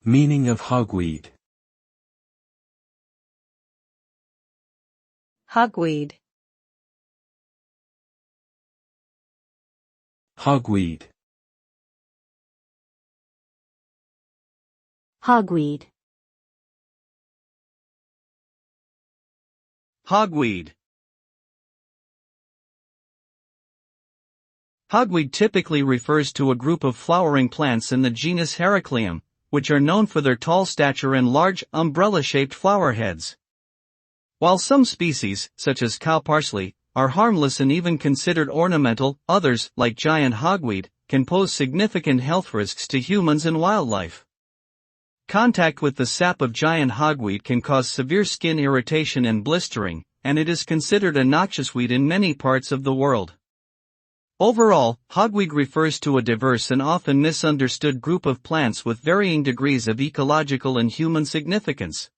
Meaning of hogweed. Hogweed. Hogweed. Hogweed. Hogweed. Hogweed typically refers to a group of flowering plants in the genus Heracleum, which are known for their tall stature and large, umbrella-shaped flower heads. While some species, such as cow parsley, are harmless and even considered ornamental, others, like giant hogweed, can pose significant health risks to humans and wildlife. Contact with the sap of giant hogweed can cause severe skin irritation and blistering, and it is considered a noxious weed in many parts of the world. Overall, hogweed refers to a diverse and often misunderstood group of plants with varying degrees of ecological and human significance.